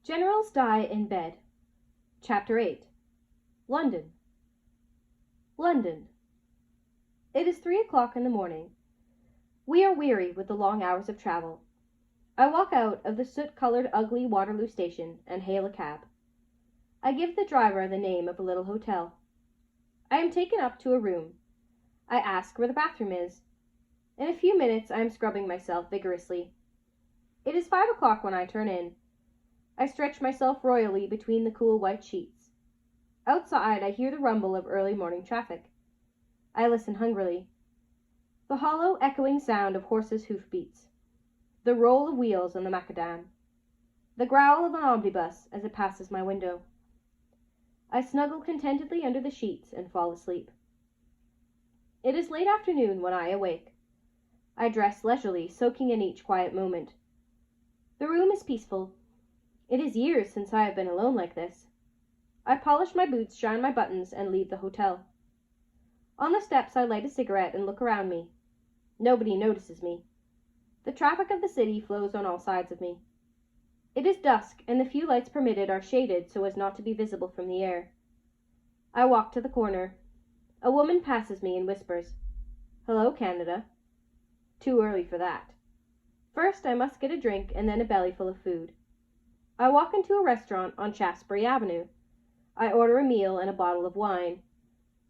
Generals Die in Bed. Chapter 8. London. London. It is 3 o'clock in the morning. We are weary with the long hours of travel. I walk out of the soot-colored ugly Waterloo station and hail a cab. I give the driver the name of a little hotel. I am taken up to a room. I ask where the bathroom is. In a few minutes I am scrubbing myself vigorously. It is 5 o'clock when I turn in. I stretch myself royally between the cool white sheets. Outside I hear the rumble of early morning traffic. I listen hungrily. The hollow, echoing sound of horses' hoofbeats. The roll of wheels on the macadam. The growl of an omnibus as it passes my window. I snuggle contentedly under the sheets and fall asleep. It is late afternoon when I awake. I dress leisurely, soaking in each quiet moment. The room is peaceful. It is years since I have been alone like this. I polish my boots, shine my buttons, and leave the hotel. On the steps I light a cigarette and look around me. Nobody notices me. The traffic of the city flows on all sides of me. It is dusk, and the few lights permitted are shaded so as not to be visible from the air. I walk to the corner. A woman passes me and whispers, "Hello, Canada." Too early for that. First I must get a drink and then a bellyful of food. I walk into a restaurant on Shaftesbury Avenue. I order a meal and a bottle of wine.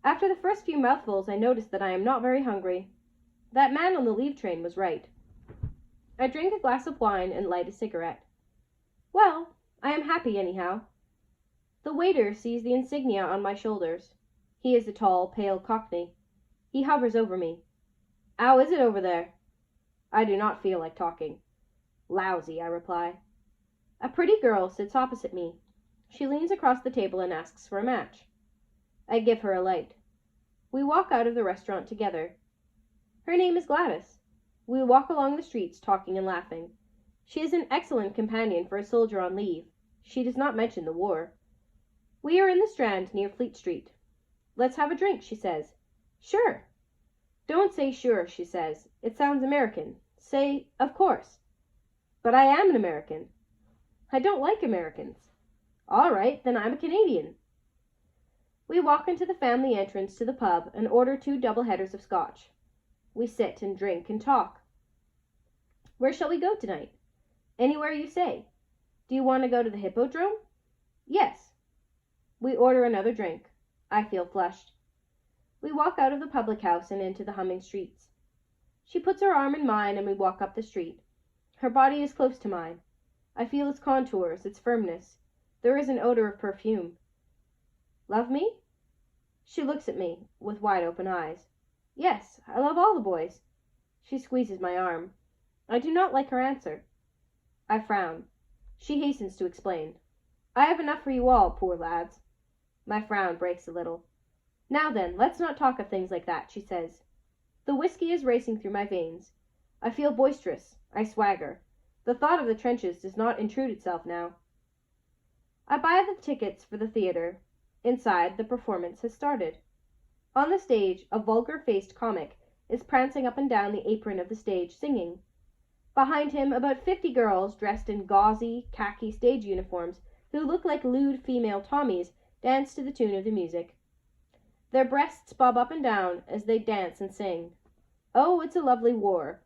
After the first few mouthfuls I notice that I am not very hungry. That man on the leave train was right. I drink a glass of wine and light a cigarette. Well, I am happy anyhow. The waiter sees the insignia on my shoulders. He is a tall, pale Cockney. He hovers over me. "How is it over there?" I do not feel like talking. "Lousy," I reply. A pretty girl sits opposite me. She leans across the table and asks for a match. I give her a light. We walk out of the restaurant together. Her name is Gladys. We walk along the streets talking and laughing. She is an excellent companion for a soldier on leave. She does not mention the war. We are in the Strand near Fleet Street. "Let's have a drink," she says. "Sure." "Don't say sure," she says. "It sounds American. Say, of course." "But I am an American." "I don't like Americans." "All right, then I'm a Canadian." We walk into the family entrance to the pub and order 2 double-headers of scotch. We sit and drink and talk. "Where shall we go tonight?" "Anywhere you say." "Do you want to go to the Hippodrome?" "Yes." We order another drink. I feel flushed. We walk out of the public house and into the humming streets. She puts her arm in mine and we walk up the street. Her body is close to mine. I feel its contours, its firmness. There is an odor of perfume. "Love me?" She looks at me with wide open eyes. "Yes, I love all the boys." She squeezes my arm. I do not like her answer. I frown. She hastens to explain. "I have enough for you all, poor lads." My frown breaks a little. "Now then, let's not talk of things like that," she says. The whiskey is racing through my veins. I feel boisterous. I swagger. The thought of the trenches does not intrude itself now. I buy the tickets for the theater. Inside, the performance has started. On the stage, a vulgar-faced comic is prancing up and down the apron of the stage singing. Behind him, about 50 girls dressed in gauzy, khaki stage uniforms who look like lewd female Tommies dance to the tune of the music. Their breasts bob up and down as they dance and sing. Oh, it's a lovely war.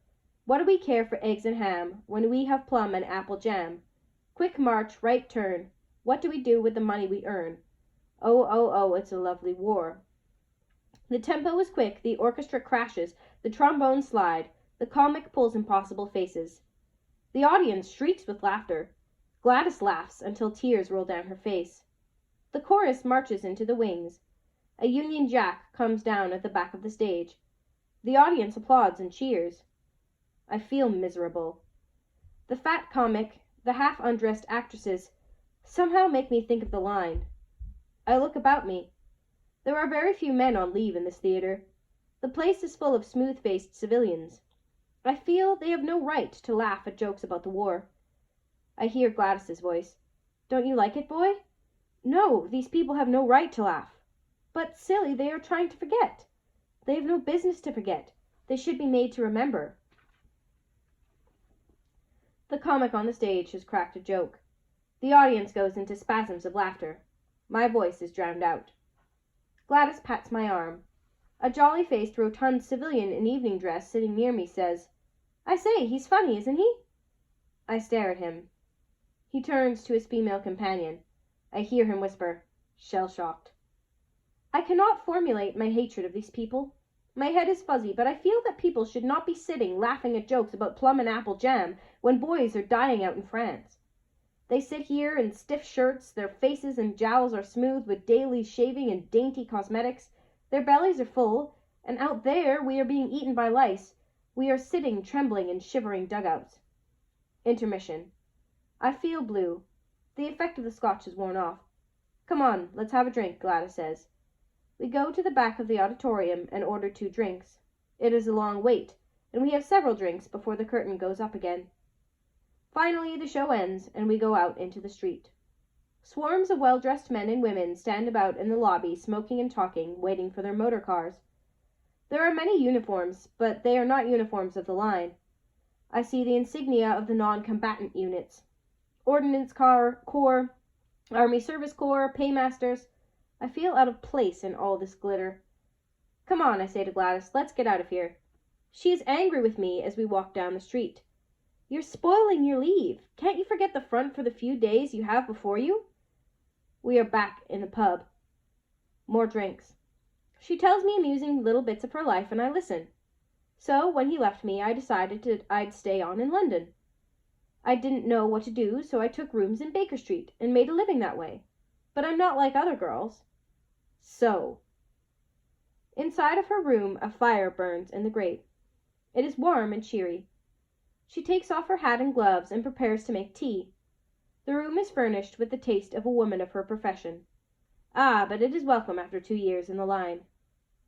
What do we care for eggs and ham when we have plum and apple jam? Quick march, right turn. What do we do with the money we earn? Oh, oh, oh, it's a lovely war. The tempo is quick, the orchestra crashes, the trombones slide, the comic pulls impossible faces. The audience shrieks with laughter. Gladys laughs until tears roll down her face. The chorus marches into the wings. A Union Jack comes down at the back of the stage. The audience applauds and cheers. I feel miserable. The fat comic, the half-undressed actresses, somehow make me think of the line. I look about me. There are very few men on leave in this theater. The place is full of smooth-faced civilians. I feel they have no right to laugh at jokes about the war. I hear Gladys's voice. "Don't you like it, boy?" "No, these people have no right to laugh." "But, silly, they are trying to forget." "They have no business to forget. They should be made to remember." The comic on the stage has cracked a joke. The audience goes into spasms of laughter. My voice is drowned out. Gladys pats my arm. A jolly-faced, rotund civilian in evening dress sitting near me says, "I say, he's funny, isn't he?" I stare at him. He turns to his female companion. I hear him whisper, "Shell-shocked." I cannot formulate my hatred of these people. My head is fuzzy, but I feel that people should not be sitting laughing at jokes about plum and apple jam when boys are dying out in France. They sit here in stiff shirts, their faces and jowls are smooth with daily shaving and dainty cosmetics, their bellies are full, and out there we are being eaten by lice. We are sitting trembling in shivering dugouts. Intermission. I feel blue. The effect of the scotch is worn off. "Come on, let's have a drink," Gladys says. We go to the back of the auditorium and order 2 drinks. It is a long wait, and we have several drinks before the curtain goes up again. Finally, the show ends, and we go out into the street. Swarms of well-dressed men and women stand about in the lobby, smoking and talking, waiting for their motor cars. There are many uniforms, but they are not uniforms of the line. I see the insignia of the non-combatant units. Ordnance Corps, Army Service Corps, Paymasters. I feel out of place in all this glitter. "Come on," I say to Gladys, "let's get out of here." She is angry with me as we walk down the street. "You're spoiling your leave. Can't you forget the front for the few days you have before you?" We are back in the pub. More drinks. She tells me amusing little bits of her life, and I listen. So, when he left me, I decided I'd stay on in London. I didn't know what to do, so I took rooms in Baker Street, and made a living that way. But I'm not like other girls. So. Inside of her room, a fire burns in the grate. It is warm and cheery. She takes off her hat and gloves and prepares to make tea. The room is furnished with the taste of a woman of her profession. Ah, but it is welcome after 2 years in the line.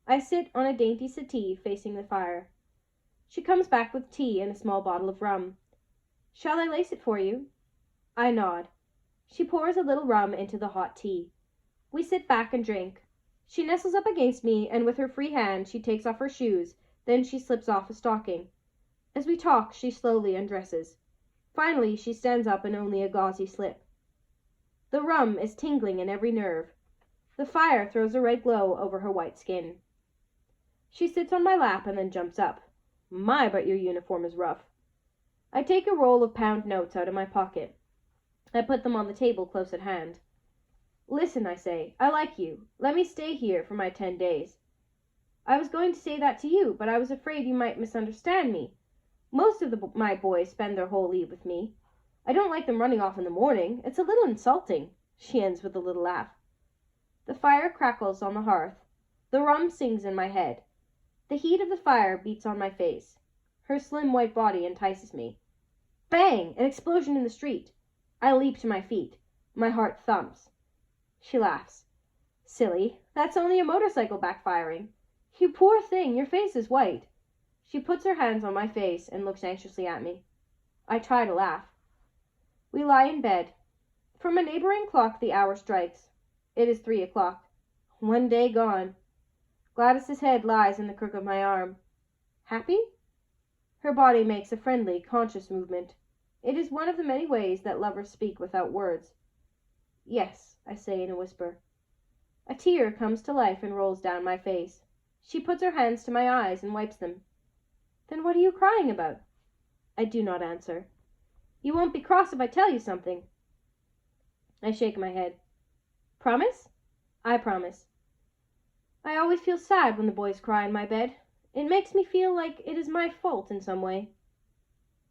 I sit on a dainty settee facing the fire. She comes back with tea and a small bottle of rum. "Shall I lace it for you?" I nod. She pours a little rum into the hot tea. We sit back and drink. She nestles up against me, and with her free hand she takes off her shoes, then she slips off a stocking. As we talk, she slowly undresses. Finally, she stands up in only a gauzy slip. The rum is tingling in every nerve. The fire throws a red glow over her white skin. She sits on my lap and then jumps up. "My, but your uniform is rough." I take a roll of pound notes out of my pocket. I put them on the table close at hand. "Listen," I say, "I like you. Let me stay here for my 10 days. I was going to say that to you, but I was afraid you might misunderstand me. Most of my boys spend their whole leave with me. I don't like them running off in the morning. It's a little insulting," she ends with a little laugh. The fire crackles on the hearth. The rum sings in my head. The heat of the fire beats on my face. Her slim white body entices me. Bang! An explosion in the street. I leap to my feet. My heart thumps. She laughs. "Silly, that's only a motorcycle backfiring. You poor thing, your face is white." She puts her hands on my face and looks anxiously at me. I try to laugh. We lie in bed. From a neighboring clock the hour strikes. It is 3 o'clock. 1 day gone. Gladys's head lies in the crook of my arm. "Happy?" Her body makes a friendly, conscious movement. It is one of the many ways that lovers speak without words. "Yes," I say in a whisper. A tear comes to life and rolls down my face. She puts her hands to my eyes and wipes them. "Then what are you crying about?" I do not answer. "You won't be cross if I tell you something?" I shake my head. "Promise?" "I promise." I always feel sad when the boys cry in my bed. It makes me feel like it is my fault in some way.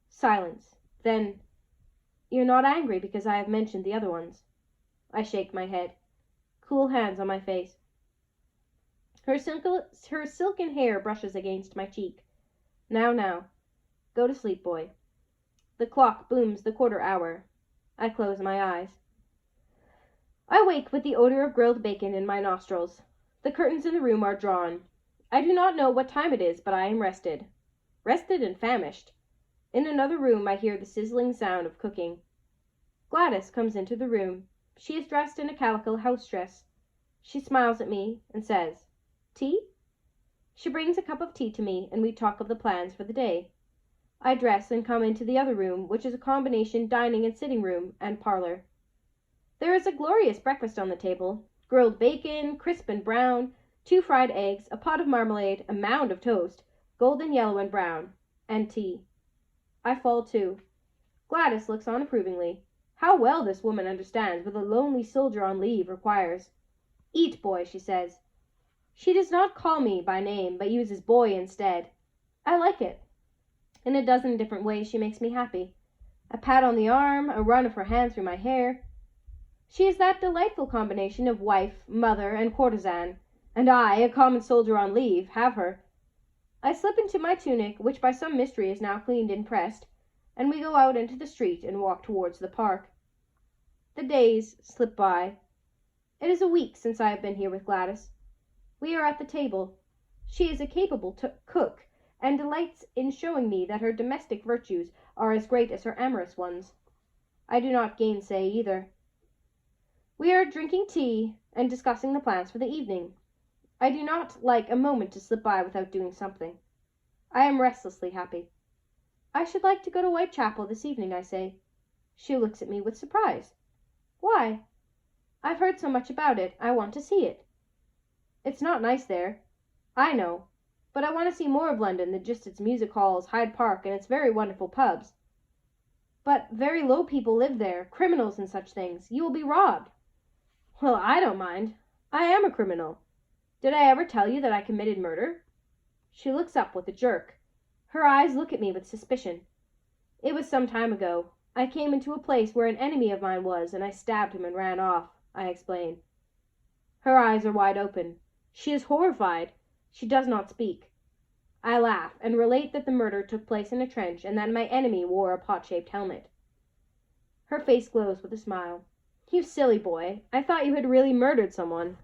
Silence. Then, "You're not angry because I have mentioned the other ones?" I shake my head. Cool hands on my face. Her silken hair brushes against my cheek. Now. Go to sleep, boy." The clock booms the quarter hour. I close my eyes. I wake with the odor of grilled bacon in my nostrils. The curtains in the room are drawn. I do not know what time it is, but I am rested. Rested and famished. In another room I hear the sizzling sound of cooking. Gladys comes into the room. She is dressed in a calico house dress. She smiles at me and says, "Tea?" She brings a cup of tea to me, and we talk of the plans for the day. I dress and come into the other room, which is a combination dining and sitting room and parlor. There is a glorious breakfast on the table: grilled bacon, crisp and brown, 2 fried eggs, a pot of marmalade, a mound of toast, golden yellow and brown, and tea. I fall to. Gladys looks on approvingly. How well this woman understands what a lonely soldier on leave requires. "Eat, boy," she says. She does not call me by name, but uses boy instead. I like it. In a dozen different ways she makes me happy. A pat on the arm, a run of her hand through my hair. She is that delightful combination of wife, mother, and courtesan, and I, a common soldier on leave, have her. I slip into my tunic, which by some mystery is now cleaned and pressed, and we go out into the street and walk towards the park. The days slip by. It is a week since I have been here with Gladys. We are at the table. She is a capable cook, and delights in showing me that her domestic virtues are as great as her amorous ones. I do not gainsay either. We are drinking tea and discussing the plans for the evening. I do not like a moment to slip by without doing something. I am restlessly happy. I should like to go to Whitechapel this evening, I say. She looks at me with surprise. Why? I've heard so much about it, I want to see it. It's not nice there. I know. But I want to see more of London than just its music halls, Hyde Park, and its very wonderful pubs. But very low people live there, criminals and such things. You will be robbed. Well, I don't mind. I am a criminal. Did I ever tell you that I committed murder? She looks up with a jerk. Her eyes look at me with suspicion. It was some time ago. I came into a place where an enemy of mine was, and I stabbed him and ran off, I explain. Her eyes are wide open. She is horrified. She does not speak. I laugh and relate that the murder took place in a trench and that my enemy wore a pot-shaped helmet. Her face glows with a smile. You silly boy. I thought you had really murdered someone.